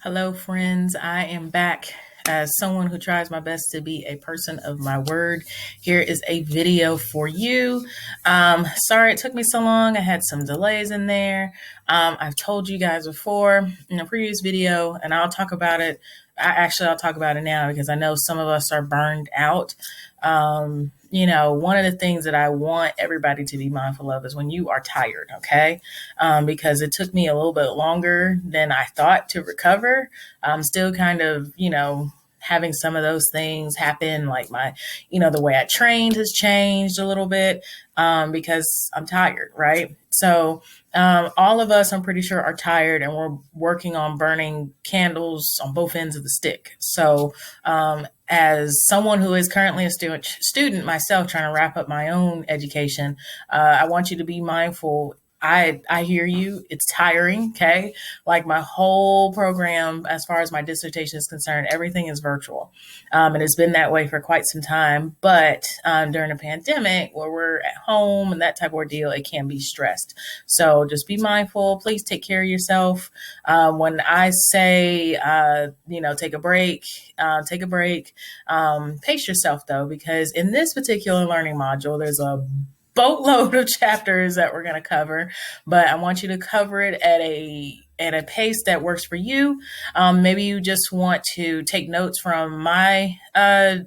Hello, friends. I am back as someone who tries my best to be a person of my word. Here is a video for you. Sorry it took me so long. I had some delays in there. I've told you guys before in a previous video, and I'll talk about it. I'll talk about it now because I know some of us are burned out. One of the things that I want everybody to be mindful of is when you are tired, okay? Because it took me a little bit longer than I thought to recover. I'm still kind of, having some of those things happen, like the way I trained has changed a little bit because I'm tired, right? So all of us, I'm pretty sure, are tired, and we're working on burning candles on both ends of the stick. So as someone who is currently a student myself, trying to wrap up my own education, I want you to be mindful. I hear you. It's tiring. Okay. Like my whole program, as far as my dissertation is concerned, everything is virtual. And it's been that way for quite some time. But during a pandemic where we're at home and that type of ordeal, it can be stressed. So just be mindful. Please take care of yourself. When I say, take a break, take a break. Pace yourself though, because in this particular learning module, there's a boatload of chapters that we're going to cover, but I want you to cover it at a pace that works for you. Maybe you just want to take notes from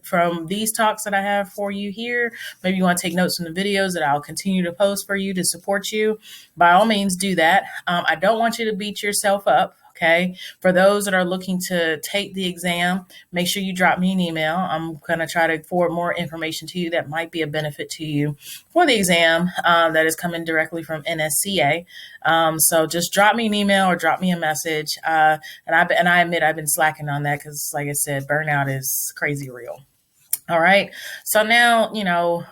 from these talks that I have for you here. Maybe you want to take notes from the videos that I'll continue to post for you to support you. By all means, do that. I don't want you to beat yourself up. Okay. For those that are looking to take the exam, make sure you drop me an email. I'm going to try to forward more information to you that might be a benefit to you for the exam that is coming directly from NSCA. So just drop me an email or drop me a message. And I admit I've been slacking on that because, like I said, burnout is crazy real. All right. So now,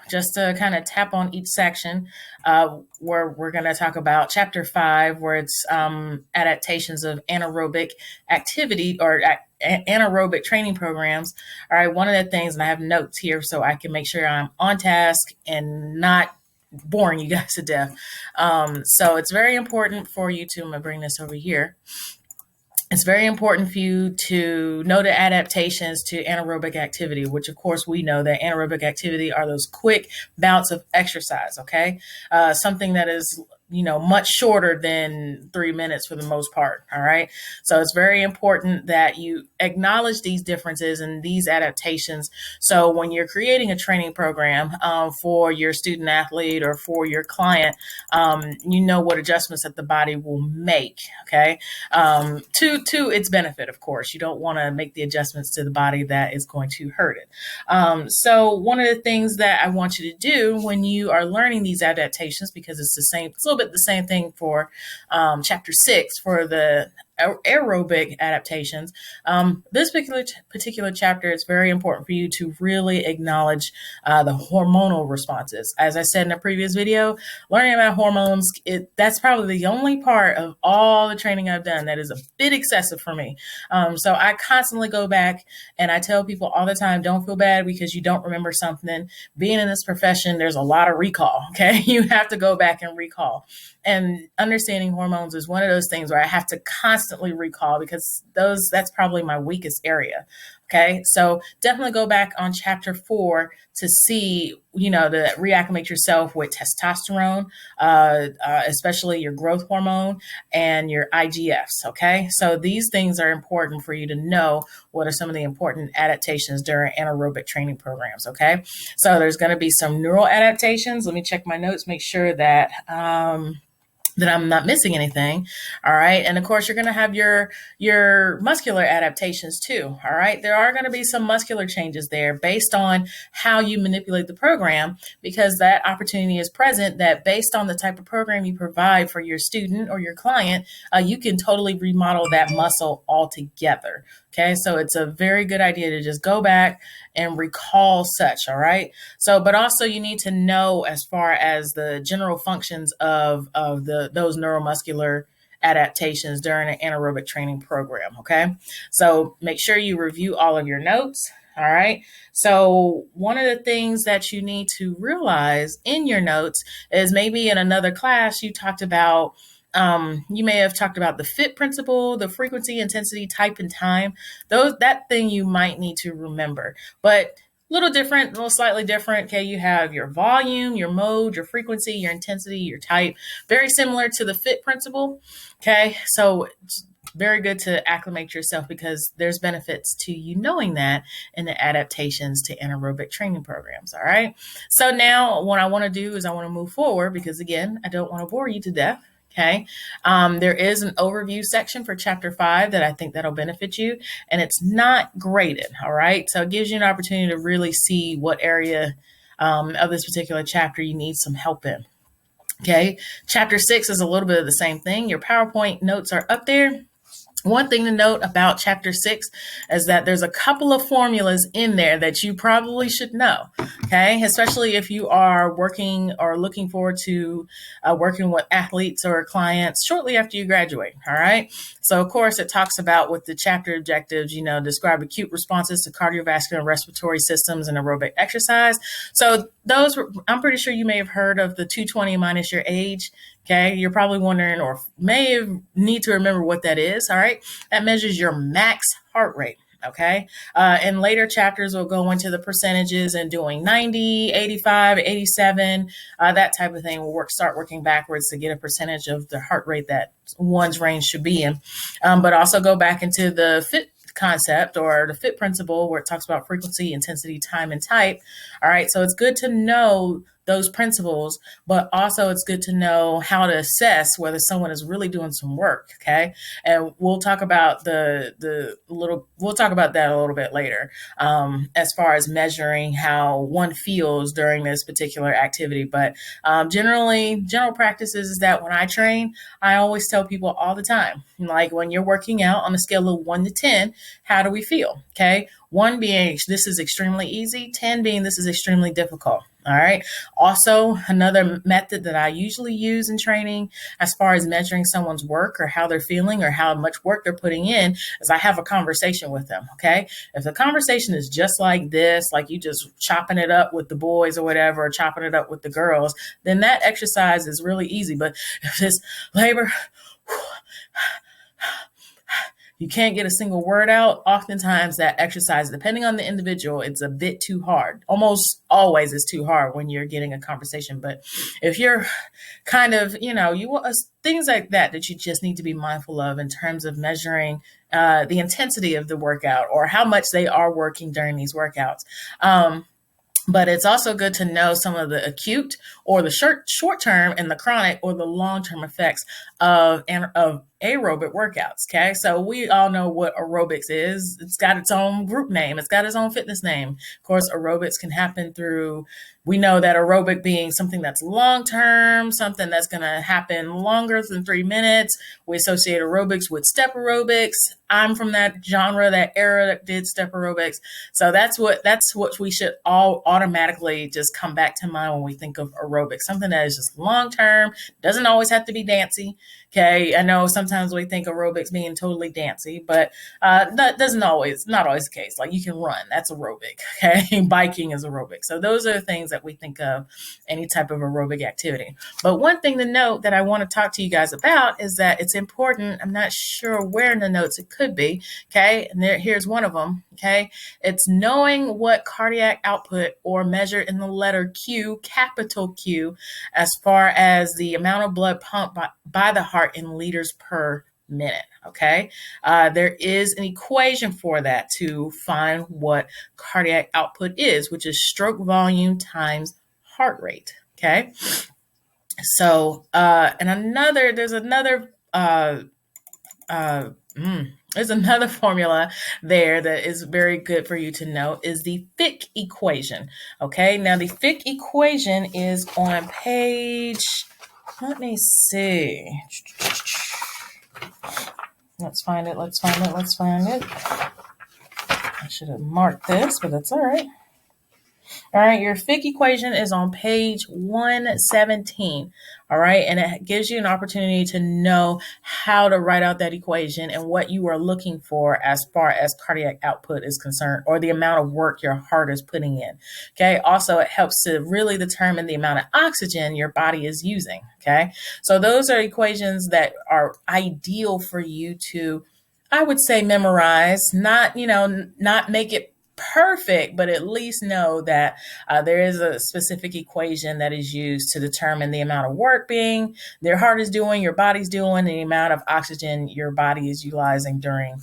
just to kind of tap on each section, where we're going to talk about chapter 5, where it's adaptations of anaerobic activity or anaerobic training programs. All right. One of the things, and I have notes here so I can make sure I'm on task and not boring you guys to death. So it's very important for you to, I'm going to bring this over here. It's very important for you to know the adaptations to anaerobic activity, which of course we know that anaerobic activity are those quick bouts of exercise, okay? Something that is, much shorter than 3 minutes for the most part, all right? So it's very important that you acknowledge these differences and these adaptations. So when you're creating a training program for your student athlete or for your client, you know what adjustments that the body will make, okay? To its benefit, of course. You don't want to make the adjustments to the body that is going to hurt it. So one of the things that I want you to do when you are learning these adaptations, because it's a little bit the same thing for chapter 6 for the aerobic adaptations. This particular chapter is very important for you to really acknowledge the hormonal responses. As I said in a previous video, learning about hormones, that's probably the only part of all the training I've done that is a bit excessive for me. So I constantly go back and I tell people all the time, don't feel bad because you don't remember something. Being in this profession, there's a lot of recall, okay? You have to go back and recall. And understanding hormones is one of those things where I have to constantly recall because that's probably my weakest area. Okay. So definitely go back on chapter 4 to see, to reacclimate yourself with testosterone, especially your growth hormone and your IGFs. Okay. So these things are important for you to know what are some of the important adaptations during anaerobic training programs. Okay. So there's going to be some neural adaptations. Let me check my notes, make sure that I'm not missing anything. All right. And of course, you're going to have your muscular adaptations too. All right. There are going to be some muscular changes there based on how you manipulate the program, because that opportunity is present that based on the type of program you provide for your student or your client, you can totally remodel that muscle altogether. Okay. So it's a very good idea to just go back and recall such. All right. So, but also you need to know as far as the general functions of those neuromuscular adaptations during an anaerobic training program. Okay. So make sure you review all of your notes. All right. So one of the things that you need to realize in your notes is maybe in another class, you talked about You may have talked about the fit principle, the frequency, intensity, type, and time. That thing you might need to remember, but a little different, a little slightly different. Okay, you have your volume, your mode, your frequency, your intensity, your type. Very similar to the fit principle. Okay, so it's very good to acclimate yourself because there's benefits to you knowing that in the adaptations to anaerobic training programs. All right. So now what I want to do is I want to move forward because again, I don't want to bore you to death. Okay. There is an overview section for chapter 5 that I think that'll benefit you, and it's not graded. All right. So it gives you an opportunity to really see what area of this particular chapter you need some help in. Okay. Chapter 6 is a little bit of the same thing. Your PowerPoint notes are up there. One thing to note about chapter 6 is that there's a couple of formulas in there that you probably should know, okay? Especially if you are working or looking forward to working with athletes or clients shortly after you graduate, all right? So, of course, it talks about with the chapter objectives, describe acute responses to cardiovascular and respiratory systems and aerobic exercise. So those, I'm pretty sure you may have heard of the 220 minus your age. Okay, you're probably wondering or may need to remember what that is. All right, that measures your max heart rate. Okay, in later chapters, we'll go into the percentages and doing 90, 85, 87, that type of thing. We'll start working backwards to get a percentage of the heart rate that one's range should be in. But also go back into the fit concept or the fit principle where it talks about frequency, intensity, time, and type. All right, so it's good to know those principles, but also it's good to know how to assess whether someone is really doing some work. Okay, and we'll talk about we'll talk about that a little bit later, as far as measuring how one feels during this particular activity. But general practices is that when I train, I always tell people all the time, like when you're working out on a scale of 1 to 10, how do we feel? Okay, 1 being this is extremely easy, 10 being this is extremely difficult. All right. Also, another method that I usually use in training as far as measuring someone's work or how they're feeling or how much work they're putting in is I have a conversation with them. Okay. If the conversation is just like this, like you just chopping it up with the boys or whatever, or chopping it up with the girls, then that exercise is really easy. But if it's labor, you can't get a single word out, oftentimes that exercise, depending on the individual, it's a bit too hard. Almost always it's too hard when you're getting a conversation. But if you're kind of, you want things like that you just need to be mindful of in terms of measuring the intensity of the workout or how much they are working during these workouts. But it's also good to know some of the acute or the short-term and the chronic or the long-term effects of aerobic workouts. Okay. So we all know what aerobics is. It's got its own group name. It's got its own fitness name. Of course, aerobics can happen we know that aerobic being something that's long-term, something that's going to happen longer than 3 minutes. We associate aerobics with step aerobics. I'm from that genre, that era that did step aerobics. So that's what we should all automatically just come back to mind when we think of aerobics, something that is just long-term, doesn't always have to be dancy. Okay, I know sometimes we think aerobics being totally dancy, but that not always the case. Like you can run, that's aerobic. Okay, biking is aerobic. So those are the things that we think of any type of aerobic activity. But one thing to note that I want to talk to you guys about is that it's important. I'm not sure where in the notes it could be. Okay, and here's one of them. Okay, it's knowing what cardiac output or measured in the letter Q, capital Q, as far as the amount of blood pumped by the heart in liters per minute. Okay. There is an equation for that to find what cardiac output is, which is stroke volume times heart rate. Okay. So, there's another formula there that is very good for you to know is the Fick equation. Okay. Now the Fick equation is on page, let me see. Let's find it. I should have marked this, but that's all right. All right, your FIC equation is on page 117. All right, and it gives you an opportunity to know how to write out that equation and what you are looking for as far as cardiac output is concerned, or the amount of work your heart is putting in. Okay, also, it helps to really determine the amount of oxygen your body is using. Okay, so those are equations that are ideal for you to, I would say, memorize, not make it perfect, but at least know that there is a specific equation that is used to determine the amount of work their heart is doing, your body's doing, and the amount of oxygen your body is utilizing during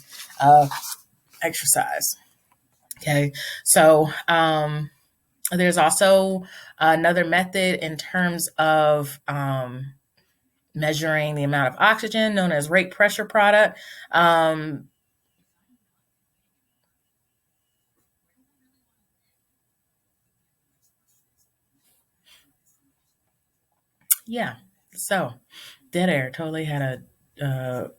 exercise. Okay, so there's also another method in terms of measuring the amount of oxygen known as rate pressure product. Yeah. So dead air. Totally had a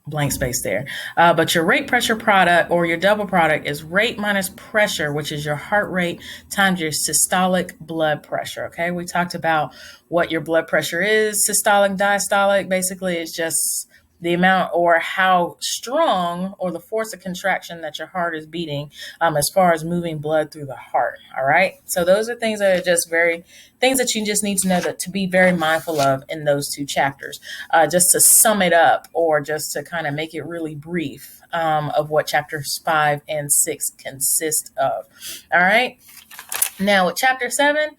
blank space there. But your rate pressure product, or your double product, is rate minus pressure, which is your heart rate times your systolic blood pressure. Okay. We talked about what your blood pressure is. Systolic, diastolic, basically it's just the amount or how strong or the force of contraction that your heart is beating as far as moving blood through the heart. All right. So those are things that are just things that you just need to know that to be very mindful of in those two chapters. Just to sum it up, or just to kind of make it really brief of what chapters 5 and 6 consist of. All right. Now, with chapter 7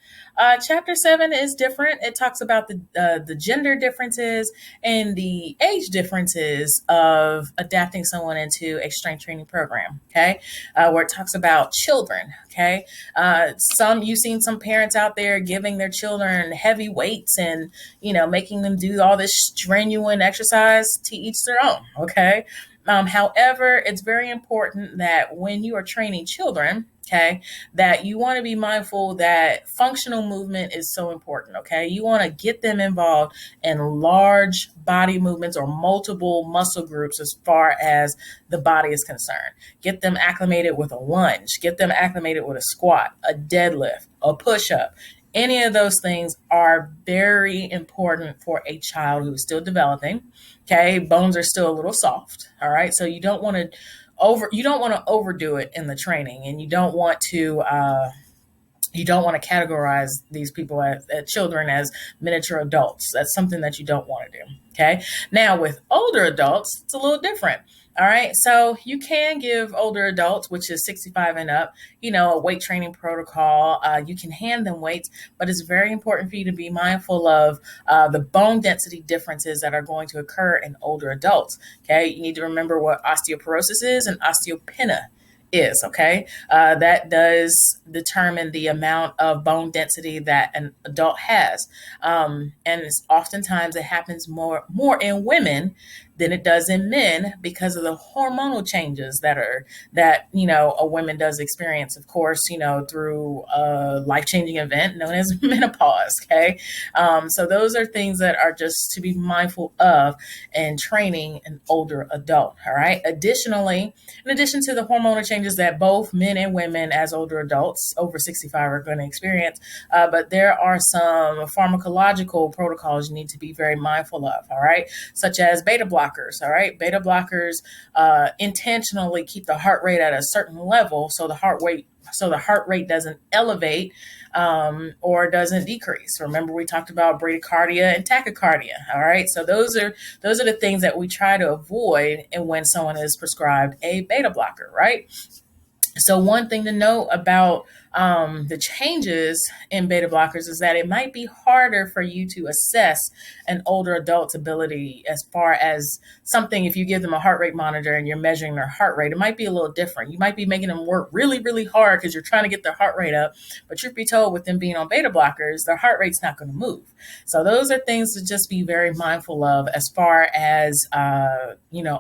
is different. It talks about the gender differences and the age differences of adapting someone into a strength training program. Okay, where it talks about children. Okay, you've seen some parents out there giving their children heavy weights and making them do all this strenuous exercise. To each their own. Okay. However, it's very important that when you are training children, okay, that you want to be mindful that functional movement is so important. Okay, you want to get them involved in large body movements or multiple muscle groups as far as the body is concerned. Get them acclimated with a lunge, get them acclimated with a squat, a deadlift, a push-up. Any of those things are very important for a child who's still developing. Okay, bones are still a little soft. All right, so you don't want to overdo it in the training, and you don't want to categorize these people as children as miniature adults. That's something that you don't want to do. Okay. Now, with older adults, it's a little different. All right. So you can give older adults, which is 65 and up, a weight training protocol. You can hand them weights, but it's very important for you to be mindful of the bone density differences that are going to occur in older adults. Okay. You need to remember what osteoporosis is and osteopenia is. Okay. That does determine the amount of bone density that an adult has. And oftentimes it happens more in women than it does in men because of the hormonal changes that a woman does experience, of course, through a life-changing event known as menopause. Okay. So those are things that are just to be mindful of in training an older adult. All right. Additionally, in addition to the hormonal changes that both men and women as older adults over 65 are going to experience, but there are some pharmacological protocols you need to be very mindful of. All right. Such as beta blockers. All right. Beta blockers intentionally keep the heart rate at a certain level so the heart rate doesn't elevate or doesn't decrease. Remember, we talked about bradycardia and tachycardia. All right. So those are the things that we try to avoid and when someone is prescribed a beta blocker, right? So one thing to note about the changes in beta blockers is that it might be harder for you to assess an older adult's ability as far as something. If you give them a heart rate monitor and you're measuring their heart rate, it might be a little different. You might be making them work really, really hard because you're trying to get their heart rate up. But truth be told, with them being on beta blockers, their heart rate's not going to move. So those are things to just be very mindful of as far as,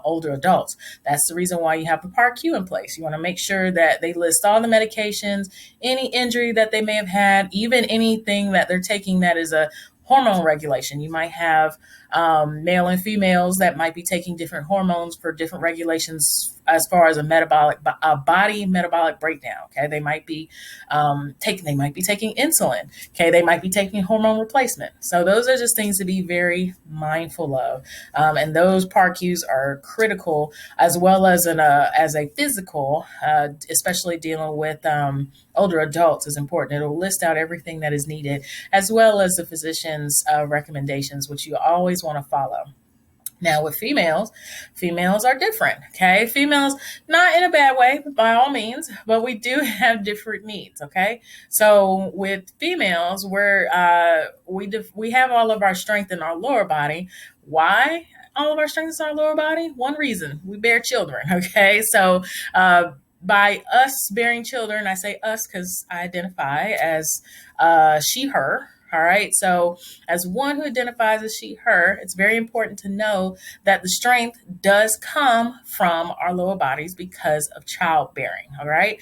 older adults. That's the reason why you have the PAR-Q in place. You want to make sure that they list all the medications, any injury that they may have had, even anything that they're taking that is a hormone regulation. You might have male and females that might be taking different hormones for different regulations as far as a body metabolic breakdown. Okay, they might be taking insulin. Okay, they might be taking hormone replacement. So those are just things to be very mindful of, and those PAR-Qs are critical as well as as a physical, especially dealing with older adults is important. It'll list out everything that is needed as well as the physician's recommendations, which you always want to follow. Now with females are different. Okay, females, not in a bad way by all means, but we do have different needs. Okay, so with females, we have all of our strength in our lower body. Why? All of our strength in our lower body? One reason: we bear children. Okay, so by us bearing children, I say us because I identify as she, her. All right. So, as one who identifies as she, her, it's very important to know that the strength does come from our lower bodies because of childbearing. All right.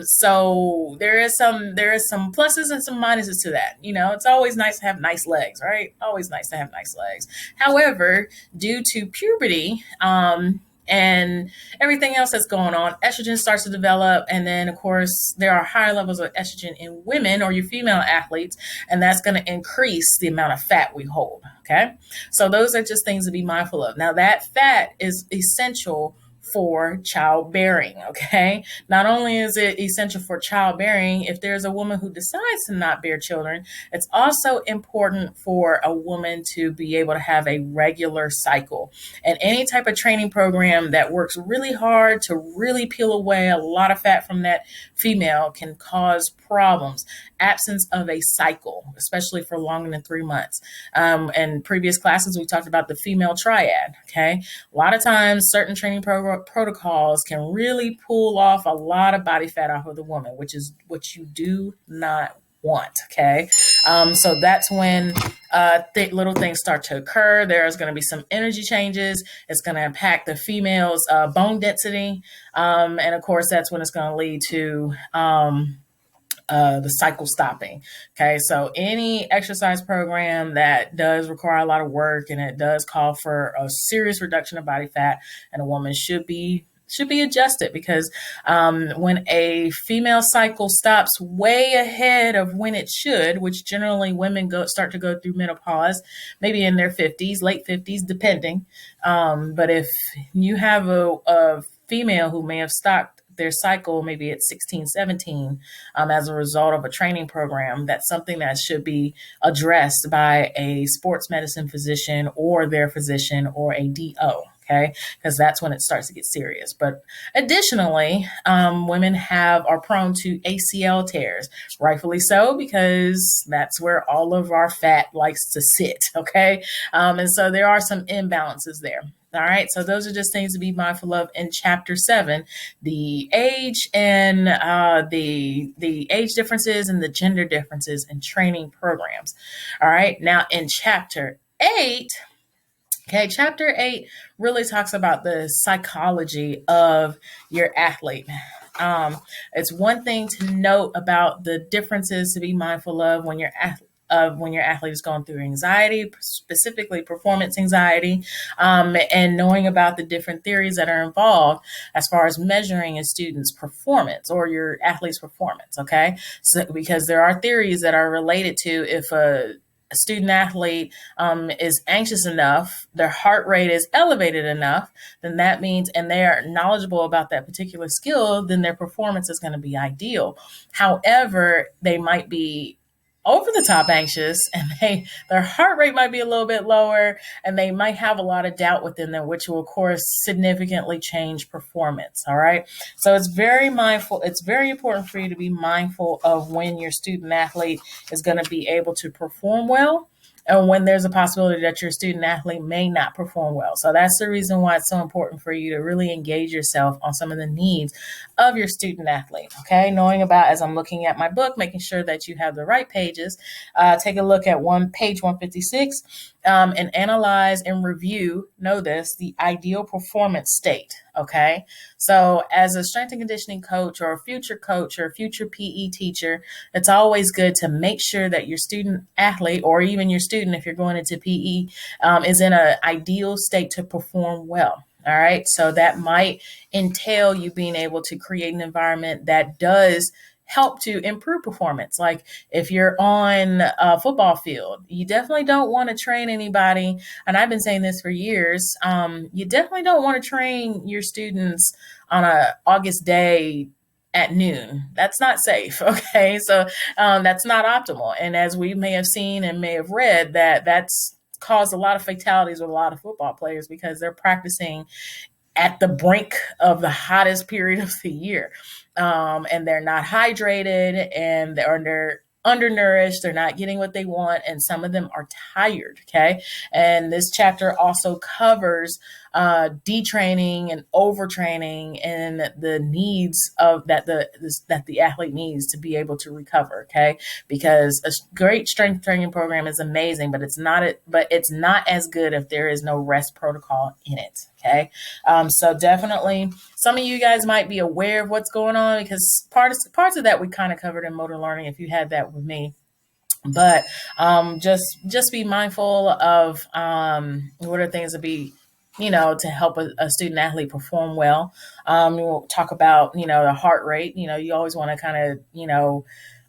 So there is some pluses and some minuses to that. You know, it's always nice to have nice legs, right? Always nice to have nice legs. However, due to puberty, and everything else that's going on, estrogen starts to develop. And then, of course, there are higher levels of estrogen in women or your female athletes, and that's going to increase the amount of fat we hold. Okay. So those are just things to be mindful of. Now, that fat is essential for childbearing. Okay. Not only is it essential for childbearing, if there's a woman who decides to not bear children, it's also important for a woman to be able to have a regular cycle. And any type of training program that works really hard to really peel away a lot of fat from that female can cause problems. Absence of a cycle, especially for longer than 3 months. In previous classes, we talked about the female triad. Okay. A lot of times certain training protocols can really pull off a lot of body fat off of the woman, which is what you do not want. Okay. So that's when little things start to occur. There's going to be some energy changes. It's going to impact the female's bone density. And of course, that's when it's going to lead to the cycle stopping. Okay. So any exercise program that does require a lot of work and it does call for a serious reduction of body fat, and a woman should be adjusted, because when a female cycle stops way ahead of when it should, which generally women start to go through menopause, maybe in their 50s, late 50s, depending. But if you have a female who may have stopped their cycle maybe at 16, 17, as a result of a training program, that's something that should be addressed by a sports medicine physician or their physician or a DO. Okay, because that's when it starts to get serious. But additionally, women are prone to ACL tears, rightfully so, because that's where all of our fat likes to sit. Okay, and so there are some imbalances there. All right, so those are just things to be mindful of in Chapter 7, the age and the age differences and the gender differences in training programs. All right, now in Chapter 8. Okay, Chapter 8 really talks about the psychology of your athlete. It's one thing to note about the differences to be mindful of when your athlete is going through anxiety, specifically performance anxiety, and knowing about the different theories that are involved as far as measuring a student's performance or your athlete's performance. Okay, so because there are theories that are related to if a student athlete is anxious enough, their heart rate is elevated enough, then that means, and they are knowledgeable about that particular skill, then their performance is going to be ideal. However, they might be over the top anxious and their heart rate might be a little bit lower, and they might have a lot of doubt within them, which will of course significantly change performance. All right. So it's very important for you to be mindful of when your student athlete is going to be able to perform well, and when there's a possibility that your student athlete may not perform well. So that's the reason why it's so important for you to really engage yourself on some of the needs of your student athlete. Okay, knowing about, as I'm looking at my book, making sure that you have the right pages. Take a look at page 156 and analyze and review, know this, the ideal performance state. Okay. So as a strength and conditioning coach or a future coach or a future PE teacher, it's always good to make sure that your student athlete, or even your student, if you're going into PE, is in an ideal state to perform well. All right. So that might entail you being able to create an environment that does help to improve performance. Like if you're on a football field, you definitely don't want to train anybody. And I've been saying this for years. You definitely don't want to train your students on a August day at noon. That's not safe. Okay. So that's not optimal. And as we may have seen and may have read, that's caused a lot of fatalities with a lot of football players because they're practicing at the brink of the hottest period of the year. And they're not hydrated, and they're undernourished. They're not getting what they want. And some of them are tired. Okay. And this chapter also covers detraining and overtraining and the needs of that the athlete needs to be able to recover. Okay. Because a great strength training program is amazing, but it's not as good if there is no rest protocol in it. Okay. So definitely some of you guys might be aware of what's going on because parts of that we kind of covered in motor learning if you had that with me. But just be mindful of what are things to be, to help a student athlete perform well. We'll talk about, the heart rate. You always want to kind of,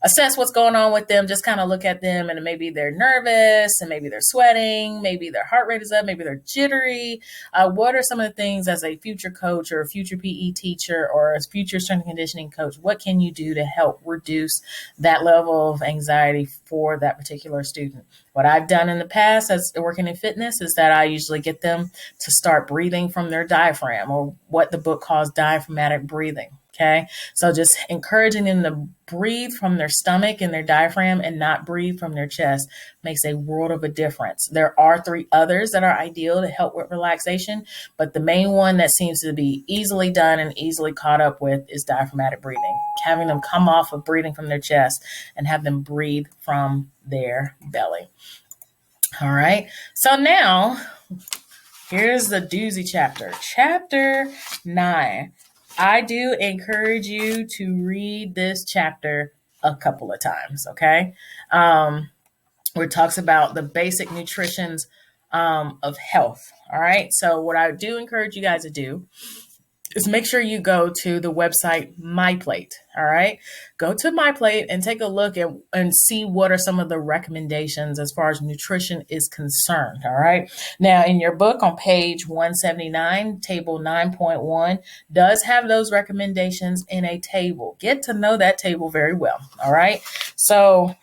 assess what's going on with them. Just kind of look at them and maybe they're nervous and maybe they're sweating. Maybe their heart rate is up. Maybe they're jittery. What are some of the things as a future coach or a future PE teacher or a future strength and conditioning coach? What can you do to help reduce that level of anxiety for that particular student? What I've done in the past as working in fitness is that I usually get them to start breathing from their diaphragm, or what the book calls diaphragmatic breathing. Okay. So just encouraging them to breathe from their stomach and their diaphragm and not breathe from their chest makes a world of a difference. There are 3 others that are ideal to help with relaxation, but the main one that seems to be easily done and easily caught up with is diaphragmatic breathing, having them come off of breathing from their chest and have them breathe from their belly. All right. So now here's the doozy chapter. Chapter 9. I do encourage you to read this chapter a couple of times, okay? Where it talks about the basic nutritions of health, all right? So what I do encourage you guys to do is make sure you go to the website MyPlate, all right? Go to MyPlate and take a look and see what are some of the recommendations as far as nutrition is concerned, all right? Now, in your book on page 179, table 9.1 does have those recommendations in a table. Get to know that table very well, all right? So,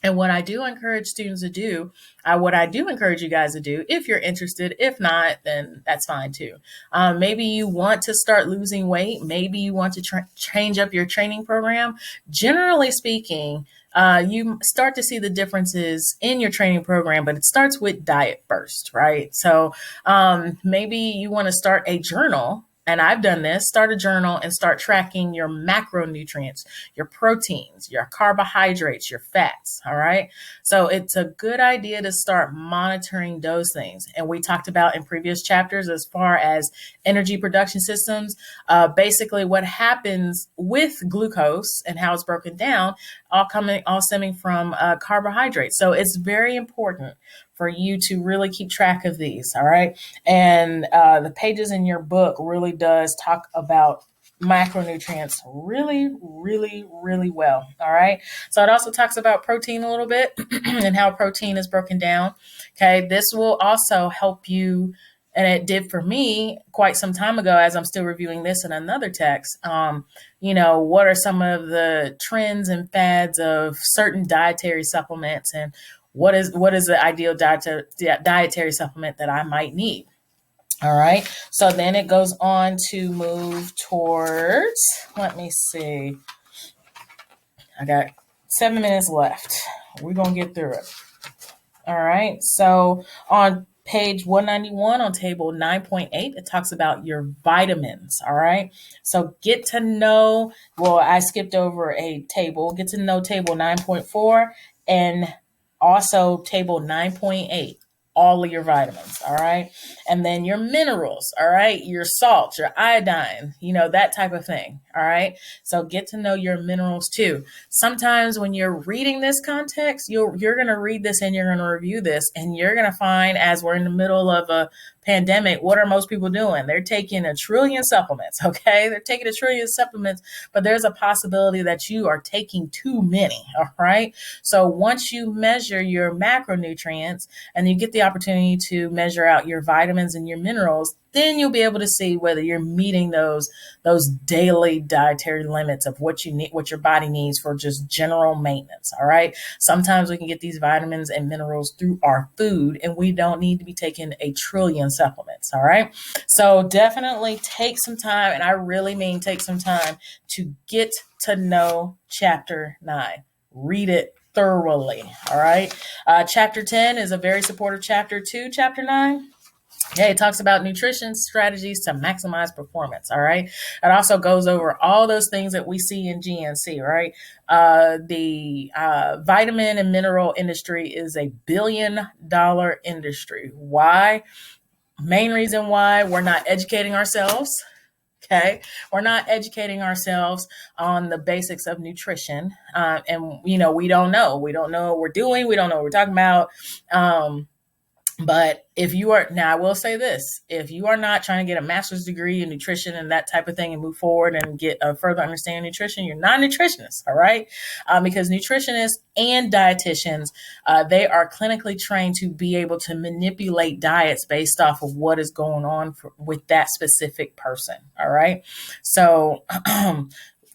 and what I do encourage students to do, what I do encourage you guys to do, if you're interested, if not, then that's fine too. Maybe you want to start losing weight. Maybe you want to change up your training program. Generally speaking, you start to see the differences in your training program, but it starts with diet first, right? So maybe you want to start a journal. And I've done this, start a journal and start tracking your macronutrients, your proteins, your carbohydrates, your fats. All right. So it's a good idea to start monitoring those things. And we talked about in previous chapters, as far as energy production systems, basically what happens with glucose and how it's broken down, all stemming from carbohydrates. So it's very important for you to really keep track of these. All right. And the pages in your book really does talk about macronutrients really, really, really well. All right. So it also talks about protein a little bit and how protein is broken down. Okay. This will also help you. And it did for me quite some time ago, as I'm still reviewing this in another text. What are some of the trends and fads of certain dietary supplements, and what is the ideal dietary supplement that I might need? All right. So then it goes on to move towards, let me see. I got 7 minutes left. We're going to get through it. All right. So on page 191 on table 9.8, it talks about your vitamins. All right. So get to know, I skipped over a table, get to know table 9.4 and also table 9.8. all of your vitamins, all right? And then your minerals, all right? Your salt, your iodine, that type of thing, all right? So get to know your minerals too. Sometimes when you're reading this context, you're going to read this and you're going to review this, and you're going to find, as we're in the middle of a pandemic, what are most people doing? They're taking 1 trillion supplements, okay? They're taking 1 trillion supplements, but there's a possibility that you are taking too many, all right? So once you measure your macronutrients and you get the opportunity to measure out your vitamins and your minerals, then you'll be able to see whether you're meeting those daily dietary limits of what you need, what your body needs for just general maintenance. All right. Sometimes we can get these vitamins and minerals through our food, and we don't need to be taking 1 trillion supplements. All right. So definitely take some time, and I really mean take some time to get to know chapter 9. Read it thoroughly. All right. Chapter 10 is a very supportive chapter to chapter 9. Yeah, it talks about nutrition strategies to maximize performance. All right. It also goes over all those things that we see in GNC, right? The vitamin and mineral industry is a $1 billion industry. Why? Main reason why we're not educating ourselves. Okay. We're not educating ourselves on the basics of nutrition. And, we don't know. We don't know what we're doing. We don't know what we're talking about. But if you are, now I will say this, if you are not trying to get a master's degree in nutrition and that type of thing and move forward and get a further understanding of nutrition, you're not a nutritionist, all right? Because nutritionists and dietitians, they are clinically trained to be able to manipulate diets based off of what is going on with that specific person, all right? So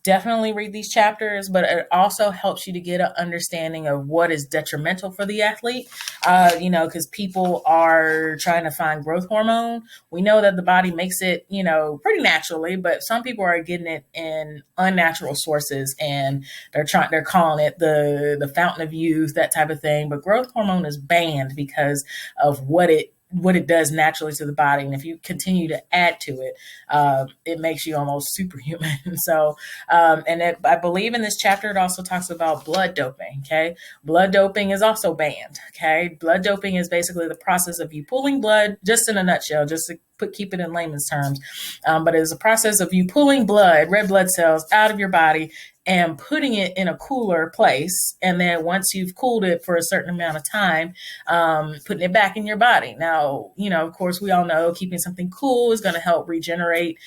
definitely read these chapters, but it also helps you to get an understanding of what is detrimental for the athlete. Because people are trying to find growth hormone. We know that the body makes it, pretty naturally, but some people are getting it in unnatural sources, and they're calling it the fountain of youth, that type of thing. But growth hormone is banned because of what it does naturally to the body. And if you continue to add to it, it makes you almost superhuman. So, I believe in this chapter, it also talks about blood doping. Okay. Blood doping is also banned. Okay. Blood doping is basically the process of you pulling blood, just in a nutshell, just to keep it in layman's terms. But it's a process of you pulling red blood cells out of your body and putting it in a cooler place. And then once you've cooled it for a certain amount of time, putting it back in your body. Now, of course, we all know keeping something cool is going to help regenerate,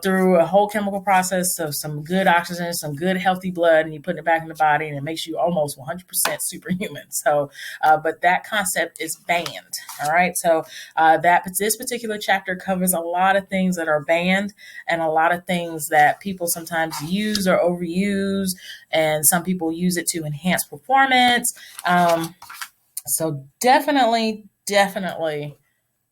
through a whole chemical process of some good oxygen, some good healthy blood, and you put it back in the body, and it makes you almost 100% superhuman. So, but that concept is banned. All right. So this particular chapter covers a lot of things that are banned and a lot of things that people sometimes use or overuse, and some people use it to enhance performance. So definitely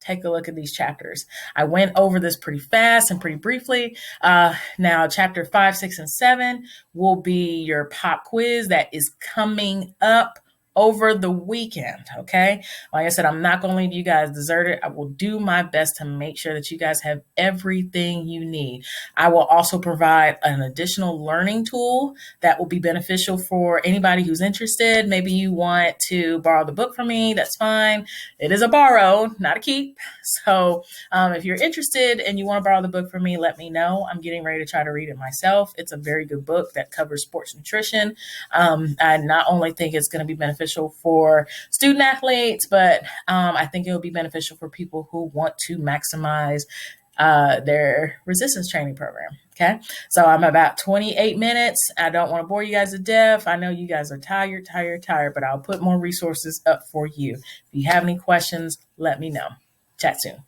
take a look at these chapters. I went over this pretty fast and pretty briefly. Now, chapter 5, 6, and 7 will be your pop quiz that is coming up over the weekend. Okay. Like I said, I'm not going to leave you guys deserted. I will do my best to make sure that you guys have everything you need. I will also provide an additional learning tool that will be beneficial for anybody who's interested. Maybe you want to borrow the book from me. That's fine. It is a borrow, not a keep. So if you're interested and you want to borrow the book from me, let me know. I'm getting ready to try to read it myself. It's a very good book that covers sports nutrition. I not only think it's going to be beneficial for student athletes, but I think it will be beneficial for people who want to maximize their resistance training program. Okay. So I'm about 28 minutes. I don't want to bore you guys to death. I know you guys are tired, but I'll put more resources up for you. If you have any questions, let me know. Chat soon.